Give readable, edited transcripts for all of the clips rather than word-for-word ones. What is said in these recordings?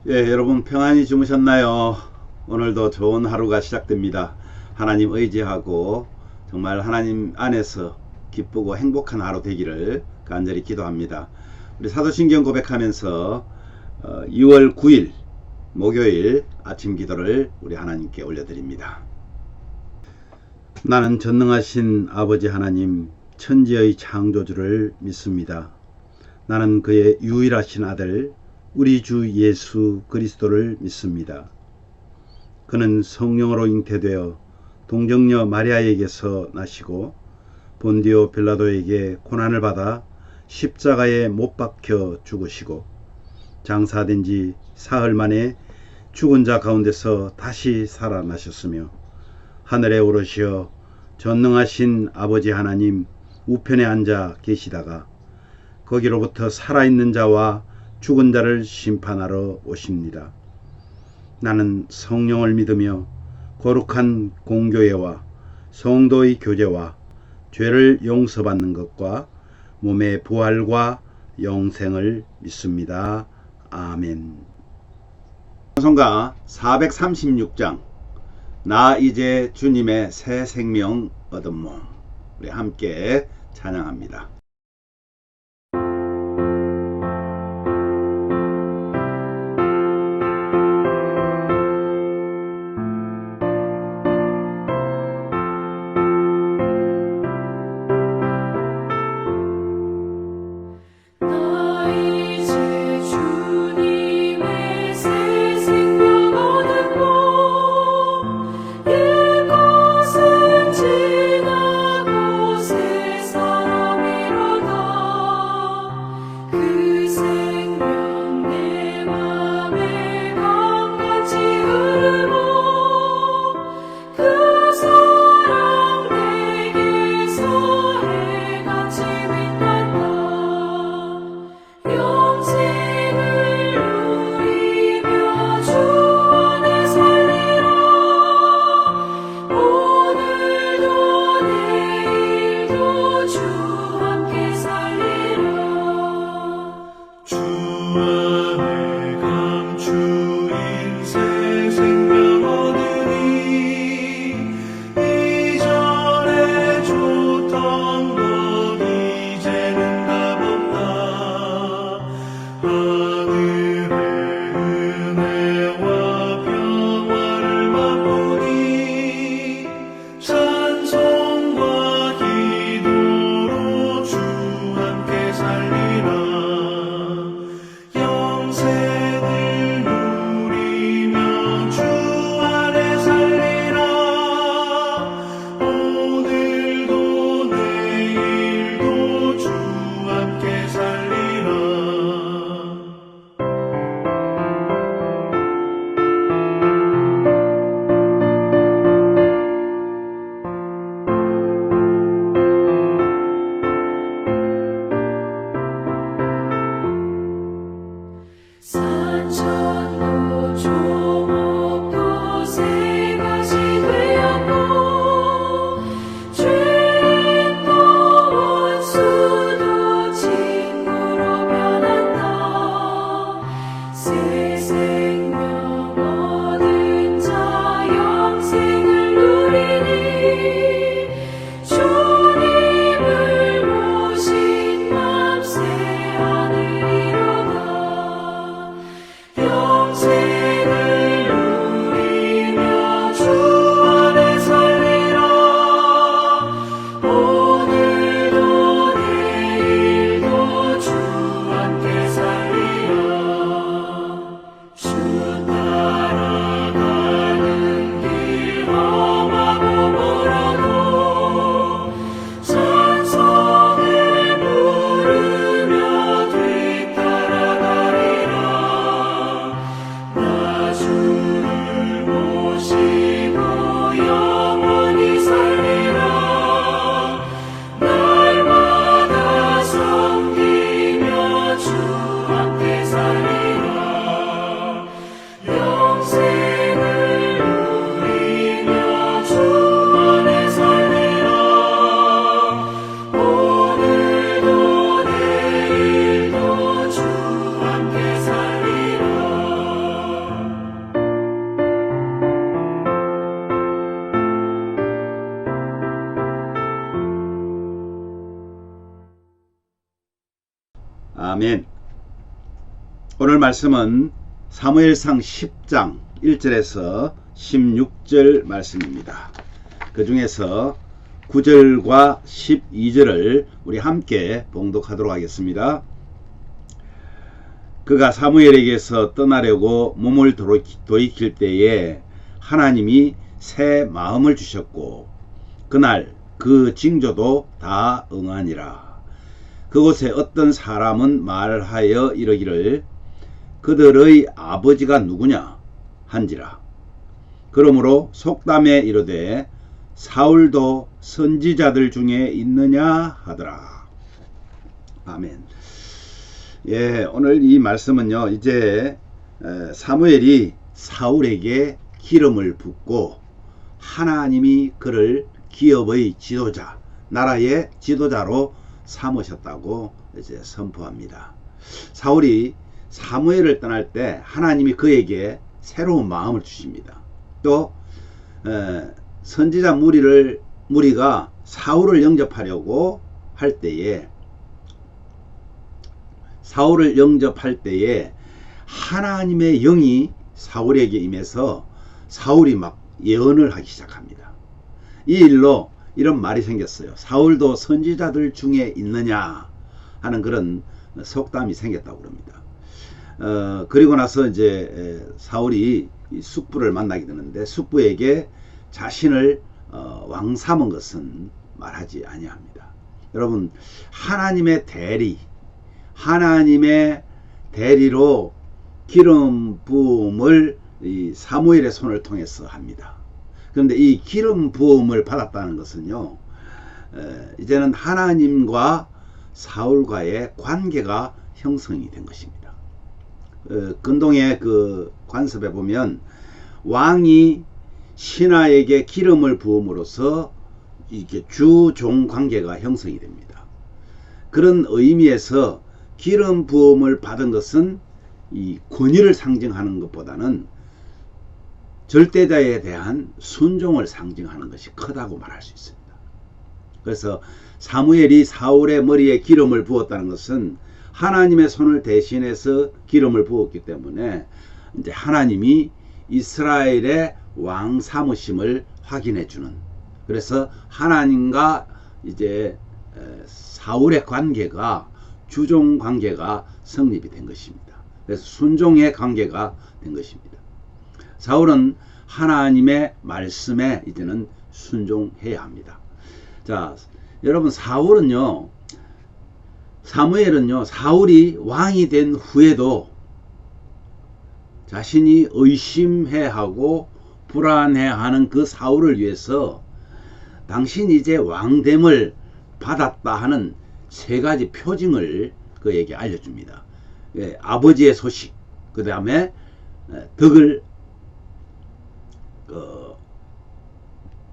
여러분 평안히 주무셨나요? 오늘도 좋은 하루가 시작됩니다. 하나님 의지하고 정말 하나님 안에서 기쁘고 행복한 하루 되기를 간절히 기도합니다. 우리 사도신경 고백하면서 2월 9일 목요일 아침 기도를 우리 하나님께 올려드립니다. 나는 전능하신 아버지 하나님 천지의 창조주를 믿습니다. 나는 그의 유일하신 아들 우리 주 예수 그리스도를 믿습니다. 그는 성령으로 잉태되어 동정녀 마리아에게서 나시고 본디오 빌라도에게 고난을 받아 십자가에 못 박혀 죽으시고 장사된 지 사흘 만에 죽은 자 가운데서 다시 살아나셨으며 하늘에 오르시어 전능하신 아버지 하나님 우편에 앉아 계시다가 거기로부터 살아있는 자와 죽은 자를 심판하러 오십니다. 나는 성령을 믿으며 거룩한 공교회와 성도의 교제와 죄를 용서받는 것과 몸의 부활과 영생을 믿습니다. 아멘. 찬송가 436장 나 이제 주님의 새 생명 얻은 몸, 우리 함께 찬양합니다. 주 오늘 말씀은 사무엘상 10장 1절에서 16절 말씀입니다. 그 중에서 9절과 12절을 우리 함께 봉독하도록 하겠습니다. 그가 사무엘에게서 떠나려고 몸을 돌이킬 때에 하나님이 새 마음을 주셨고 그날 그 징조도 다 응하니라. 그곳에 어떤 사람은 말하여 이르기를 그들의 아버지가 누구냐 한지라. 그러므로 속담에 이르되 사울도 선지자들 중에 있느냐 하더라. 아멘. 예, 오늘 이 말씀은요, 이제 사무엘이 사울에게 기름을 붓고 하나님이 그를 기업의 지도자, 나라의 지도자로 삼으셨다고 이제 선포합니다. 사울이 사무엘을 떠날 때 하나님이 그에게 새로운 마음을 주십니다. 또 선지자 무리가 사울을 영접하려고 할 때에 하나님의 영이 사울에게 임해서 사울이 막 예언을 하기 시작합니다. 이 일로 이런 말이 생겼어요. 사울도 선지자들 중에 있느냐 하는 그런 속담이 생겼다고 그럽니다. 그리고 나서 이제 사울이 숙부를 만나게 되는데 되는데 자신을 왕 삼은 것은 말하지 아니합니다. 여러분, 하나님의 대리로 기름 부음을 이 사무엘의 손을 통해서 합니다. 그런데 이 기름 부음을 받았다는 것은요, 이제는 하나님과 사울과의 관계가 형성이 된 것입니다. 근동의 그 관습에 보면 왕이 신하에게 기름을 부음으로써 이게 주종 관계가 형성이 됩니다. 그런 의미에서 기름 부음을 받은 것은 이 권위를 상징하는 것보다는 절대자에 대한 순종을 상징하는 것이 크다고 말할 수 있습니다. 그래서 사무엘이 사울의 머리에 기름을 부었다는 것은 하나님의 손을 대신해서 기름을 부었기 때문에 이제 하나님이 이스라엘의 왕 삼으심을 확인해 주는, 그래서 하나님과 이제 사울의 관계가 주종 관계가 성립이 된 것입니다. 그래서 순종의 관계가 된 것입니다. 사울은 하나님의 말씀에 이제는 순종해야 합니다. 자, 여러분, 사무엘은요, 사울이 왕이 된 후에도 자신이 의심해하고 불안해하는 그 사울을 위해서 당신이 이제 왕됨을 받았다 하는 세 가지 표징을 그에게 알려줍니다. 아버지의 소식, 그 다음에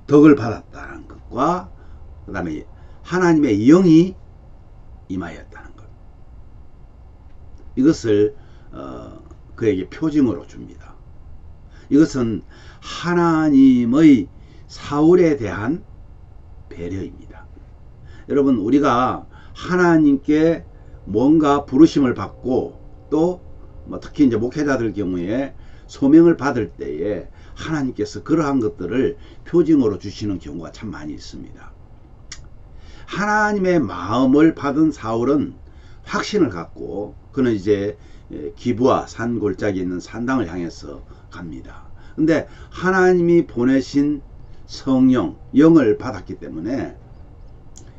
덕을 받았다는 것과 그 다음에 하나님의 영이 임하였다는 것, 이것을 그에게 표징으로 줍니다. 이것은 하나님의 사울에 대한 배려입니다. 여러분, 우리가 하나님께 뭔가 부르심을 받고 또 특히 이제 목회자들 경우에 소명을 받을 때에 하나님께서 그러한 것들을 표징으로 주시는 경우가 참 많이 있습니다. 하나님의 마음을 받은 사울은 확신을 갖고 그는 이제 기브아 산 골짜기에 있는 산당을 향해서 갑니다. 근데 하나님이 보내신 성령, 영을 받았기 때문에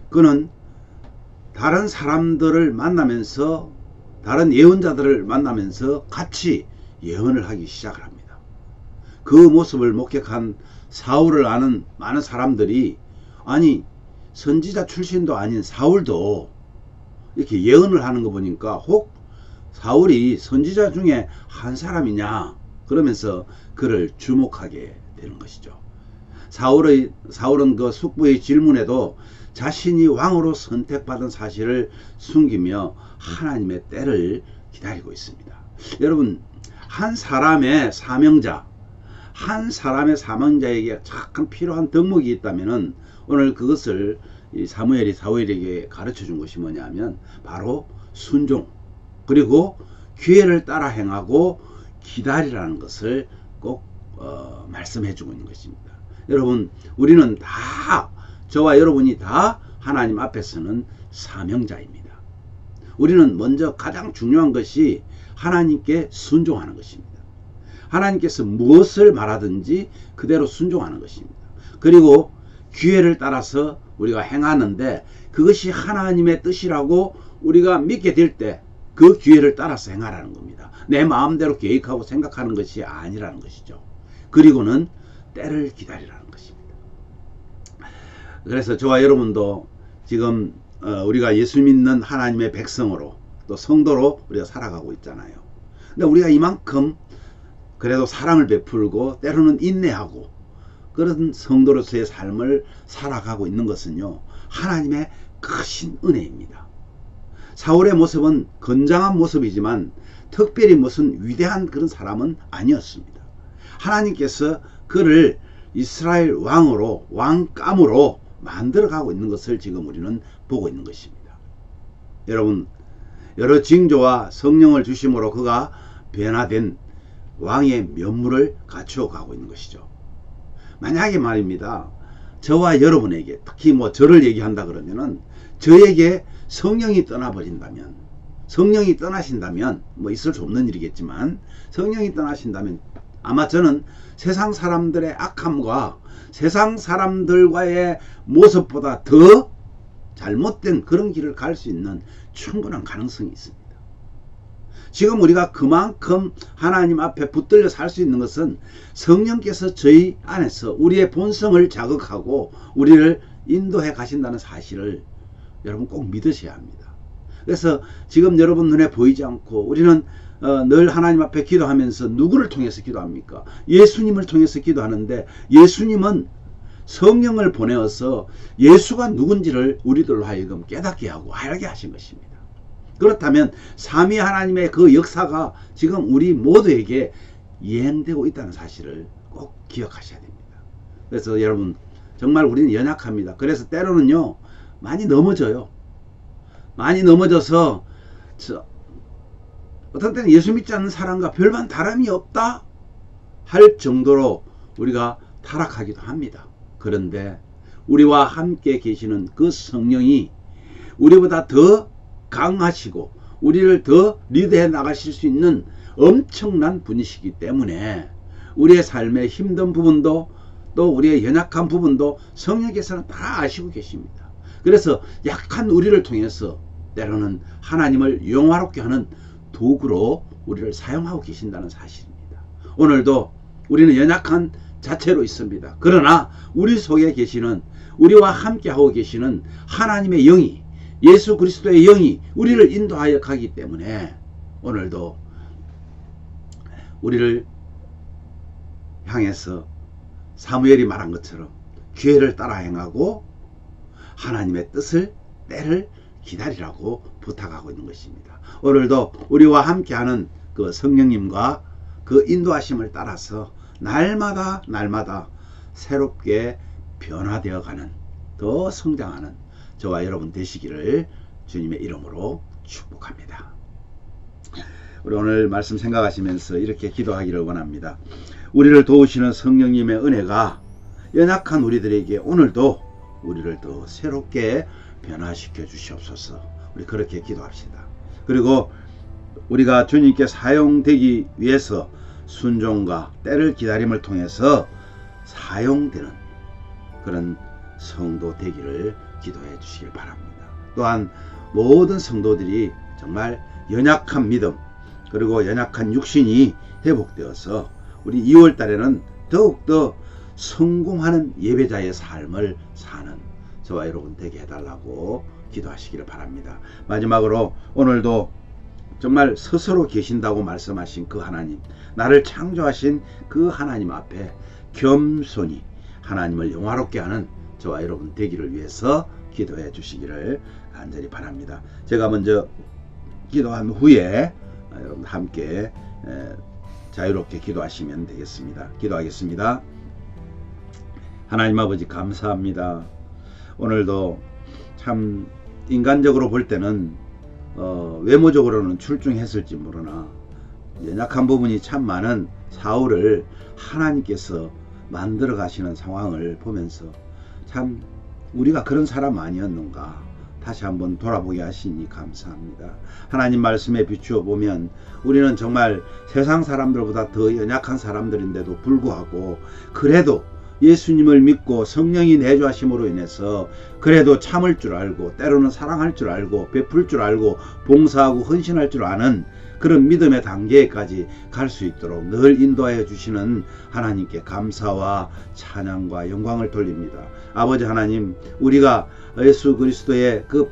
그는 다른 사람들을 만나면서, 다른 예언자들을 만나면서 같이 예언을 하기 시작을 합니다. 그 모습을 목격한 사울을 아는 많은 사람들이, 아니, 선지자 출신도 아닌 사울도 이렇게 예언을 하는 거 보니까 혹 사울이 선지자 중에 한 사람이냐, 그러면서 그를 주목하게 되는 것이죠. 사울은 그 숙부의 질문에도 자신이 왕으로 선택받은 사실을 숨기며 하나님의 때를 기다리고 있습니다. 여러분, 한 사람의 사명자에게 참 필요한 덕목이 있다면은 오늘 그것을 사무엘이 사울에게 가르쳐 준 것이 뭐냐면 바로 순종, 그리고 기회를 따라 행하고 기다리라는 것을 꼭 말씀해 주고 있는 것입니다. 여러분, 우리는 다, 저와 여러분이 다 하나님 앞에서는 사명자입니다. 우리는 먼저 가장 중요한 것이 하나님께 순종하는 것입니다. 하나님께서 무엇을 말하든지 그대로 순종하는 것입니다. 그리고 기회를 따라서 우리가 행하는데 그것이 하나님의 뜻이라고 우리가 믿게 될 때 그 기회를 따라서 행하라는 겁니다. 내 마음대로 계획하고 생각하는 것이 아니라는 것이죠. 그리고는 때를 기다리라는 것입니다. 그래서 저와 여러분도 지금 우리가 예수 믿는 하나님의 백성으로 또 성도로 우리가 살아가고 있잖아요. 근데 우리가 이만큼 그래도 사랑을 베풀고 때로는 인내하고 그런 성도로서의 삶을 살아가고 있는 것은요, 하나님의 크신 은혜입니다. 사울의 모습은 건장한 모습이지만 특별히 무슨 위대한 그런 사람은 아니었습니다. 하나님께서 그를 이스라엘 왕으로, 왕감으로 만들어가고 있는 것을 지금 우리는 보고 있는 것입니다. 여러분, 여러 징조와 성령을 주심으로 그가 변화된 왕의 면모를 갖추어 가고 있는 것이죠. 만약에 말입니다, 저와 여러분에게, 특히 저를 얘기한다 그러면은, 저에게 성령이 떠나버린다면, 성령이 떠나신다면, 있을 수 없는 일이겠지만, 성령이 떠나신다면, 아마 저는 세상 사람들의 악함과 세상 사람들과의 모습보다 더 잘못된 그런 길을 갈 수 있는 충분한 가능성이 있습니다. 지금 우리가 그만큼 하나님 앞에 붙들려 살 수 있는 것은 성령께서 저희 안에서 우리의 본성을 자극하고 우리를 인도해 가신다는 사실을 여러분 꼭 믿으셔야 합니다. 그래서 지금 여러분 눈에 보이지 않고 우리는 늘 하나님 앞에 기도하면서 누구를 통해서 기도합니까? 예수님을 통해서 기도하는데, 예수님은 성령을 보내어서 예수가 누군지를 우리들로 하여금 깨닫게 하고 알게 하신 것입니다. 그렇다면 삼위 하나님의 그 역사가 지금 우리 모두에게 이행되고 있다는 사실을 꼭 기억하셔야 됩니다. 그래서 여러분, 정말 우리는 연약합니다. 그래서 때로는요, 많이 넘어져요. 많이 넘어져서 어떤 때는 예수 믿지 않는 사람과 별반 다름이 없다 할 정도로 우리가 타락하기도 합니다. 그런데 우리와 함께 계시는 그 성령이 우리보다 더 강하시고 우리를 더 리드해 나가실 수 있는 엄청난 분이시기 때문에 우리의 삶의 힘든 부분도 또 우리의 연약한 부분도 성령께서는 다 아시고 계십니다. 그래서 약한 우리를 통해서 때로는 하나님을 영화롭게 하는 도구로 우리를 사용하고 계신다는 사실입니다. 오늘도 우리는 연약한 자체로 있습니다. 그러나 우리 속에 계시는, 우리와 함께하고 계시는 하나님의 영이, 예수 그리스도의 영이 우리를 인도하여 가기 때문에 오늘도 우리를 향해서 사무엘이 말한 것처럼 기회를 따라 행하고 하나님의 뜻을, 때를 기다리라고 부탁하고 있는 것입니다. 오늘도 우리와 함께하는 그 성령님과 그 인도하심을 따라서 날마다 새롭게 변화되어가는, 더 성장하는 저와 여러분 되시기를 주님의 이름으로 축복합니다. 우리 오늘 말씀 생각하시면서 이렇게 기도하기를 원합니다. 우리를 도우시는 성령님의 은혜가 연약한 우리들에게 오늘도 우리를 더 새롭게 변화시켜 주시옵소서. 우리 그렇게 기도합시다. 그리고 우리가 주님께 사용되기 위해서 순종과 때를 기다림을 통해서 사용되는 그런 성도 되기를 기도해 주시길 바랍니다. 또한 모든 성도들이 정말 연약한 믿음 그리고 연약한 육신이 회복되어서 우리 2월 달에는 더욱더 성공하는 예배자의 삶을 사는 저와 여러분 되게 해달라고 기도하시기를 바랍니다. 마지막으로 오늘도 정말 스스로 계신다고 말씀하신 그 하나님, 나를 창조하신 그 하나님 앞에 겸손히 하나님을 영화롭게 하는 저와 여러분 되기를 위해서 기도해 주시기를 간절히 바랍니다. 제가 먼저 기도한 후에 여러분 함께 자유롭게 기도하시면 되겠습니다. 기도하겠습니다. 하나님 아버지 감사합니다. 오늘도 참 인간적으로 볼 때는 외모적으로는 출중했을지 모르나 연약한 부분이 참 많은 사울을 하나님께서 만들어 가시는 상황을 보면서 참 우리가 그런 사람 아니었는가 다시 한번 돌아보게 하시니 감사합니다. 하나님 말씀에 비추어 보면 우리는 정말 세상 사람들보다 더 연약한 사람들인데도 불구하고 그래도 예수님을 믿고 성령이 내주하심으로 인해서 그래도 참을 줄 알고 때로는 사랑할 줄 알고 베풀 줄 알고 봉사하고 헌신할 줄 아는 그런 믿음의 단계까지 갈 수 있도록 늘 인도하여 주시는 하나님께 감사와 찬양과 영광을 돌립니다. 아버지 하나님, 우리가 예수 그리스도의 그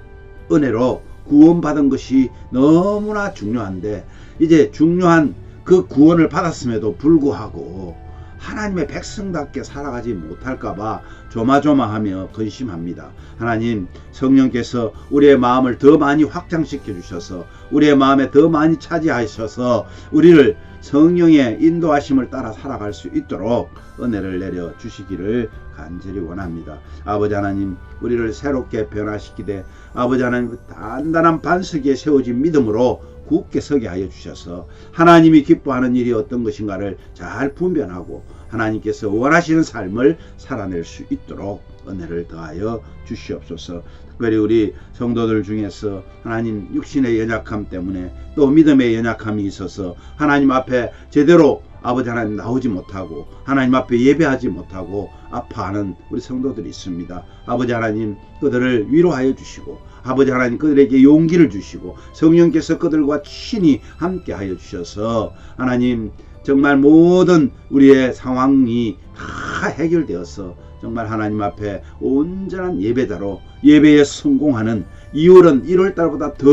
은혜로 구원받은 것이 너무나 중요한데 이제 중요한 그 구원을 받았음에도 불구하고 하나님의 백성답게 살아가지 못할까봐 조마조마하며 근심합니다. 하나님, 성령께서 우리의 마음을 더 많이 확장시켜 주셔서 우리의 마음에 더 많이 차지하셔서 우리를 성령의 인도하심을 따라 살아갈 수 있도록 은혜를 내려 주시기를 간절히 원합니다. 아버지 하나님, 우리를 새롭게 변화시키되 아버지 하나님 단단한 반석에 세워진 믿음으로 굳게 서게 하여 주셔서 하나님이 기뻐하는 일이 어떤 것인가를 잘 분별하고 하나님께서 원하시는 삶을 살아낼 수 있도록 은혜를 더하여 주시옵소서. 특별히 우리 성도들 중에서 하나님 육신의 연약함 때문에 또 믿음의 연약함이 있어서 하나님 앞에 제대로 아버지 하나님 나오지 못하고 하나님 앞에 예배하지 못하고 아파하는 우리 성도들이 있습니다. 아버지 하나님 그들을 위로하여 주시고 아버지 하나님 그들에게 용기를 주시고 성령께서 그들과 친히 함께 하여 주셔서 하나님 정말 모든 우리의 상황이 다 해결되어서 정말 하나님 앞에 온전한 예배자로 예배에 성공하는 2월은 1월달보다 더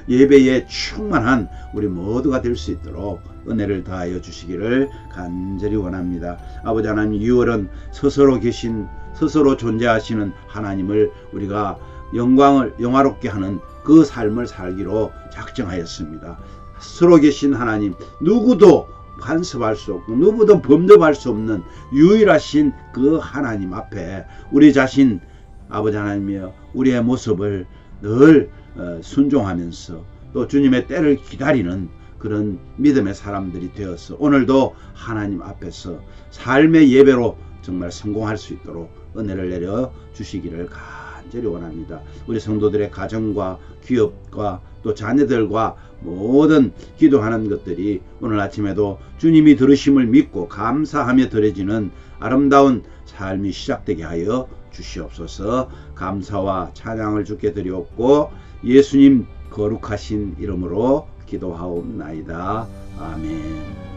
예배에 충만한 우리 모두가 될 수 있도록 은혜를 더하여 주시기를 간절히 원합니다. 아버지 하나님, 6월은 스스로 계신 스스로 존재하시는 하나님을 우리가 영화롭게 하는 그 삶을 살기로 작정하였습니다. 스스로 계신 하나님, 누구도 간섭할 수 없고 누구도 범접할 수 없는 유일하신 그 하나님 앞에 우리 자신 아버지 하나님이여 우리의 모습을 늘 순종하면서 또 주님의 때를 기다리는 그런 믿음의 사람들이 되어서 오늘도 하나님 앞에서 삶의 예배로 정말 성공할 수 있도록 은혜를 내려 주시기를 간절히 원합니다. 우리 성도들의 가정과 기업과 또 자녀들과 모든 기도하는 것들이 오늘 아침에도 주님이 들으심을 믿고 감사하며 드려지는 아름다운 삶이 시작되게 하여 주시옵소서. 감사와 찬양을 주께 드리옵고 예수님 거룩하신 이름으로 기도하옵나이다. 아멘.